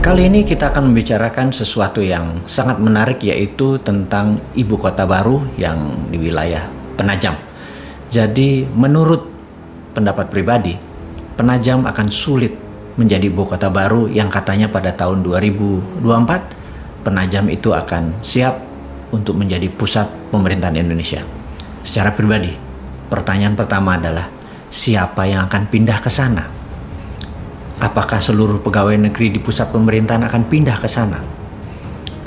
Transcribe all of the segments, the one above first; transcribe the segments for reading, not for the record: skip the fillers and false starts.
Kali ini kita akan membicarakan sesuatu yang sangat menarik, yaitu tentang ibu kota baru yang di wilayah Penajam. Jadi menurut pendapat pribadi, Penajam akan sulit menjadi ibu kota baru yang katanya pada tahun 2024 Penajam itu akan siap untuk menjadi pusat pemerintahan Indonesia. Secara pribadi, pertanyaan pertama adalah siapa yang akan pindah ke sana? Apakah seluruh pegawai negeri di pusat pemerintahan akan pindah ke sana?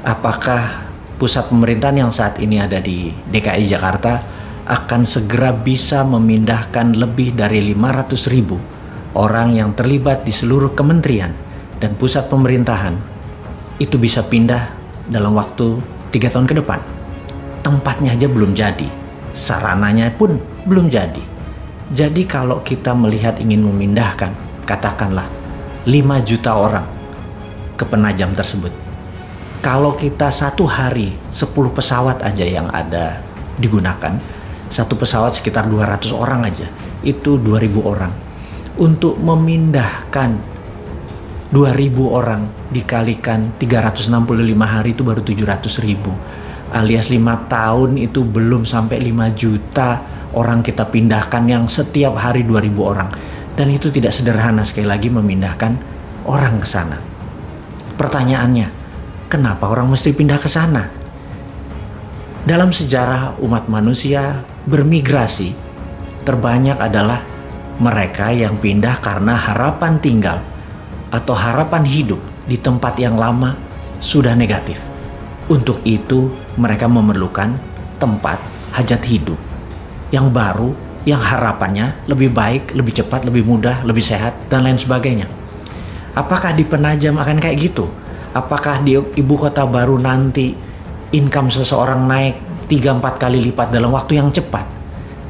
Apakah pusat pemerintahan yang saat ini ada di DKI Jakarta akan segera bisa memindahkan lebih dari 500.000 orang yang terlibat di seluruh kementerian dan pusat pemerintahan itu bisa pindah dalam waktu 3 tahun ke depan? Tempatnya aja belum jadi, sarananya pun belum jadi. Jadi kalau kita melihat ingin memindahkan, katakanlah 5 juta orang ke Penajam tersebut, kalau kita satu hari 10 pesawat aja yang ada digunakan, satu pesawat sekitar 200 orang aja, itu 2.000 orang. Untuk memindahkan 2.000 orang dikalikan 365 hari itu baru 700.000, alias 5 tahun itu belum sampai 5 juta orang kita pindahkan, yang setiap hari 2.000 orang. Dan itu tidak sederhana sekali lagi memindahkan orang ke sana. Pertanyaannya, kenapa orang mesti pindah ke sana? Dalam sejarah umat manusia bermigrasi, terbanyak adalah mereka yang pindah karena harapan tinggal atau harapan hidup di tempat yang lama sudah negatif. Untuk itu mereka memerlukan tempat hajat hidup yang baru, yang harapannya lebih baik, lebih cepat, lebih mudah, lebih sehat, dan lain sebagainya. Apakah di Penajam akan kayak gitu? Apakah di ibu kota baru nanti income seseorang naik 3-4 kali lipat dalam waktu yang cepat?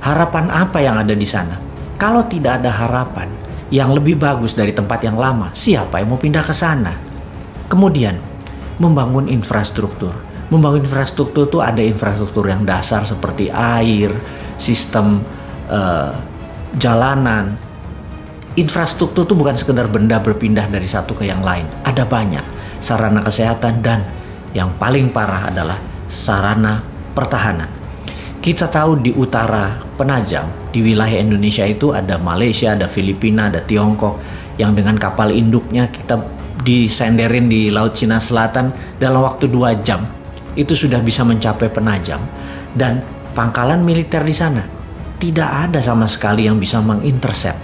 Harapan apa yang ada di sana? Kalau tidak ada harapan yang lebih bagus dari tempat yang lama, siapa yang mau pindah ke sana? Kemudian, membangun infrastruktur. Membangun infrastruktur itu ada infrastruktur yang dasar seperti air, sistem jalanan. Infrastruktur itu bukan sekedar benda berpindah dari satu ke yang lain. Ada banyak sarana kesehatan, dan yang paling parah adalah sarana pertahanan. Kita tahu di utara Penajam, di wilayah Indonesia itu ada Malaysia, ada Filipina, ada Tiongkok, yang dengan kapal induknya kita disenderin di Laut Cina Selatan dalam waktu 2 jam itu sudah bisa mencapai Penajam. Dan pangkalan militer di sana tidak ada sama sekali yang bisa mengintercept.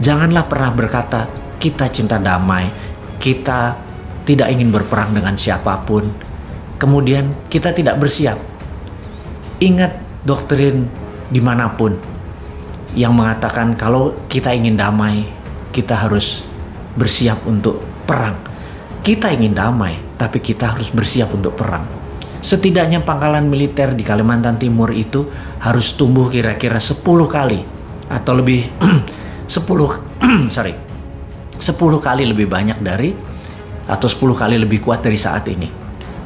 Janganlah pernah berkata kita cinta damai, kita tidak ingin berperang dengan siapapun, kemudian kita tidak bersiap. Ingat doktrin dimanapun yang mengatakan kalau kita ingin damai, kita harus bersiap untuk perang. Kita ingin damai, tapi kita harus bersiap untuk perang. Setidaknya pangkalan militer di Kalimantan Timur itu harus tumbuh kira-kira 10 kali atau lebih 10 kali lebih banyak dari, atau 10 kali lebih kuat dari saat ini.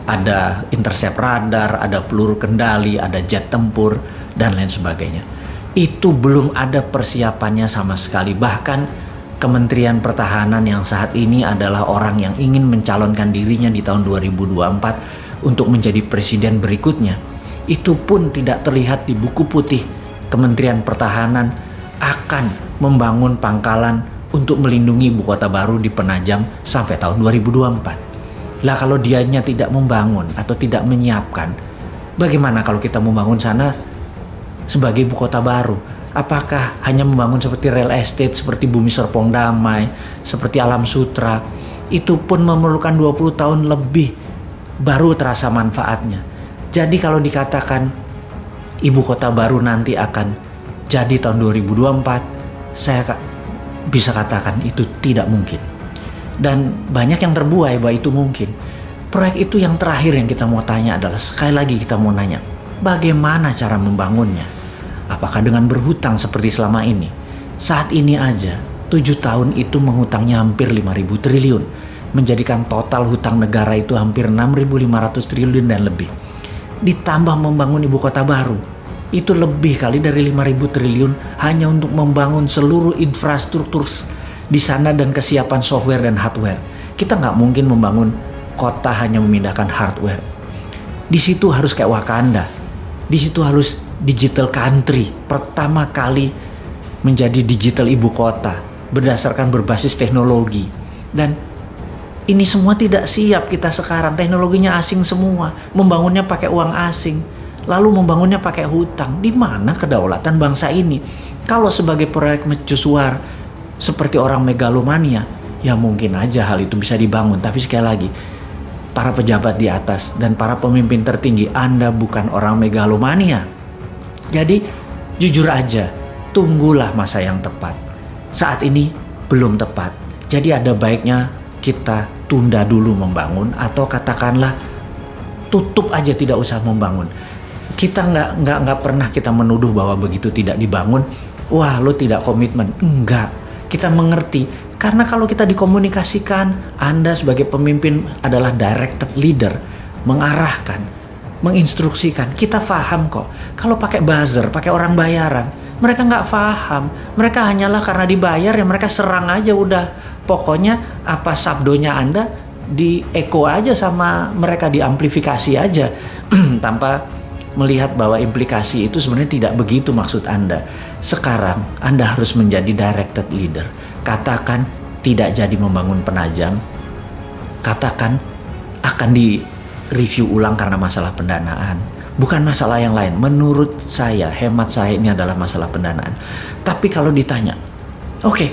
Ada intercept radar, ada peluru kendali, ada jet tempur, dan lain sebagainya. Itu belum ada persiapannya sama sekali. Bahkan Kementerian Pertahanan yang saat ini adalah orang yang ingin mencalonkan dirinya di tahun 2024 untuk menjadi presiden berikutnya, itu pun tidak terlihat di buku putih Kementerian Pertahanan akan membangun pangkalan untuk melindungi ibu kota baru di Penajam sampai tahun 2024. Lah kalau dianya tidak membangun atau tidak menyiapkan, bagaimana kalau kita membangun sana sebagai ibu kota baru? Apakah hanya membangun seperti real estate, seperti Bumi Serpong Damai, seperti Alam Sutra? Itu pun memerlukan 20 tahun lebih baru terasa manfaatnya. Jadi kalau dikatakan ibu kota baru nanti akan jadi tahun 2024, saya bisa katakan itu tidak mungkin. Dan banyak yang terbuai bahwa itu mungkin. Proyek itu yang terakhir yang kita mau tanya adalah, sekali lagi kita mau nanya, bagaimana cara membangunnya? Apakah dengan berhutang seperti selama ini? Saat ini aja 7 tahun itu menghutangnya hampir 5.000 triliun, menjadikan total hutang negara itu hampir 6.500 triliun dan lebih. Ditambah membangun ibu kota baru, itu lebih kali dari 5.000 triliun hanya untuk membangun seluruh infrastruktur di sana dan kesiapan software dan hardware. Kita nggak mungkin membangun kota hanya memindahkan hardware. Di situ harus kayak Wakanda. Di situ harus digital country. Pertama kali menjadi digital ibu kota berdasarkan berbasis teknologi. Dan ini semua tidak siap kita sekarang. Teknologinya asing semua. Membangunnya pakai uang asing. Lalu membangunnya pakai hutang. Di mana kedaulatan bangsa ini? Kalau sebagai proyek mercusuar seperti orang megalomania, ya mungkin aja hal itu bisa dibangun. Tapi sekali lagi, para pejabat di atas dan para pemimpin tertinggi, Anda bukan orang megalomania. Jadi jujur aja, tunggulah masa yang tepat. Saat ini belum tepat. Jadi ada baiknya kita tunda dulu membangun, atau katakanlah tutup aja, tidak usah membangun. Kita nggak pernah kita menuduh bahwa begitu tidak dibangun, wah lo tidak komitmen. Enggak, kita mengerti. Karena kalau kita dikomunikasikan, Anda sebagai pemimpin adalah directed leader, mengarahkan, menginstruksikan. Kita paham kok. Kalau pakai buzzer, pakai orang bayaran, mereka nggak paham. Mereka hanyalah karena dibayar ya mereka serang aja udah. Pokoknya apa sabdonya Anda di echo aja sama mereka, diamplifikasi aja tanpa melihat bahwa implikasi itu sebenarnya tidak begitu maksud Anda. Sekarang Anda harus menjadi directed leader. Katakan tidak jadi membangun penajam. Katakan akan di-review ulang karena masalah pendanaan. Bukan masalah yang lain. Menurut saya, hemat saya, ini adalah masalah pendanaan. Tapi kalau ditanya, oke,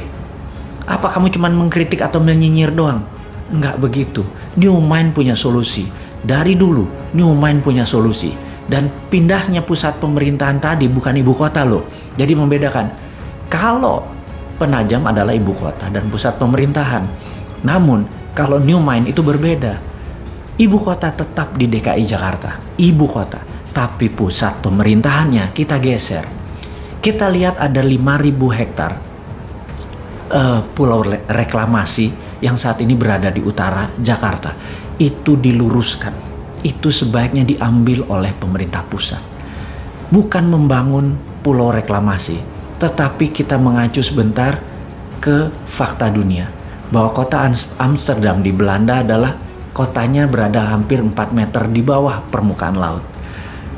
apa kamu cuma mengkritik atau menyinyir doang? Enggak begitu. New Mind punya solusi. Dari dulu, New Mind punya solusi. Dan pindahnya pusat pemerintahan tadi bukan ibu kota loh. Jadi membedakan. Kalau Penajam adalah ibu kota dan pusat pemerintahan. Namun kalau New Mind itu berbeda. Ibu kota tetap di DKI Jakarta. Ibu kota. Tapi pusat pemerintahannya kita geser. Kita lihat ada 5.000 hektar pulau reklamasi yang saat ini berada di utara Jakarta. Itu diluruskan. Itu sebaiknya diambil oleh pemerintah pusat. Bukan membangun pulau reklamasi, tetapi kita mengacu sebentar ke fakta dunia. Bahwa kota Amsterdam di Belanda adalah kotanya berada hampir 4 meter di bawah permukaan laut.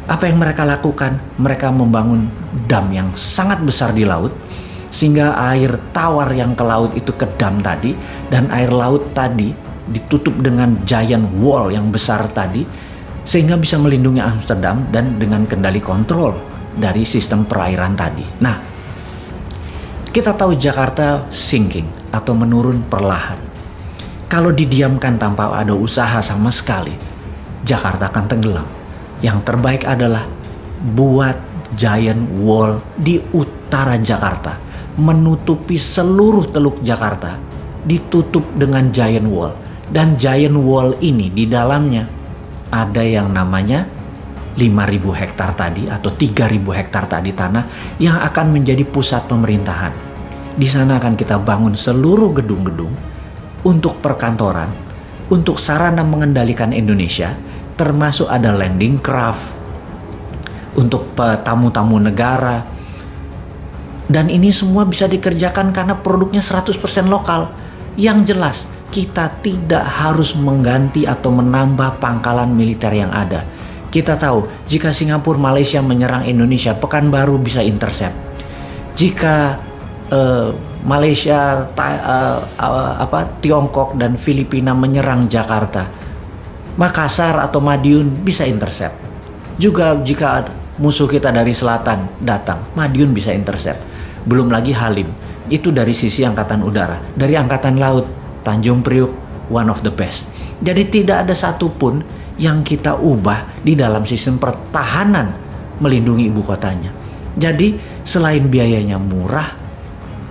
Apa yang mereka lakukan? Mereka membangun dam yang sangat besar di laut, sehingga air tawar yang ke laut itu ke dam tadi, dan air laut tadi ditutup dengan giant wall yang besar tadi, sehingga bisa melindungi Amsterdam dan dengan kendali kontrol dari sistem perairan tadi. Nah, kita tahu Jakarta sinking atau menurun perlahan. Kalau didiamkan tanpa ada usaha sama sekali, Jakarta akan tenggelam. Yang terbaik adalah buat giant wall di utara Jakarta, menutupi seluruh teluk Jakarta, ditutup dengan giant wall. Dan giant wall ini di dalamnya ada yang namanya 5.000 hektar tadi atau 3.000 hektar tadi tanah yang akan menjadi pusat pemerintahan. Di sana akan kita bangun seluruh gedung-gedung untuk perkantoran, untuk sarana mengendalikan Indonesia, termasuk ada landing craft untuk tamu-tamu negara. Dan ini semua bisa dikerjakan karena produknya 100% lokal. Yang jelas, kita tidak harus mengganti atau menambah pangkalan militer yang ada. Kita tahu jika Singapura, Malaysia menyerang Indonesia, Pekanbaru bisa intercept. Jika Malaysia, Tiongkok dan Filipina menyerang Jakarta, Makassar atau Madiun bisa intercept. Juga jika musuh kita dari selatan datang, Madiun bisa intercept. Belum lagi Halim, itu dari sisi angkatan udara. Dari angkatan laut, Tanjung Priuk, one of the best. Jadi tidak ada satupun yang kita ubah di dalam sistem pertahanan melindungi ibu kotanya. Jadi selain biayanya murah,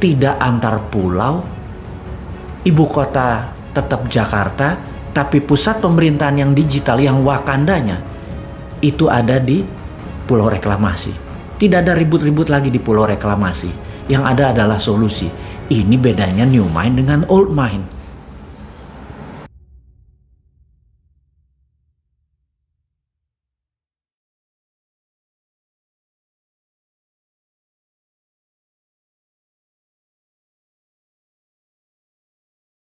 tidak antar pulau, ibu kota tetap Jakarta, tapi pusat pemerintahan yang digital, yang Wakandanya, itu ada di pulau reklamasi. Tidak ada ribut-ribut lagi di pulau reklamasi. Yang ada adalah solusi. Ini bedanya New Mind dengan Old Mind.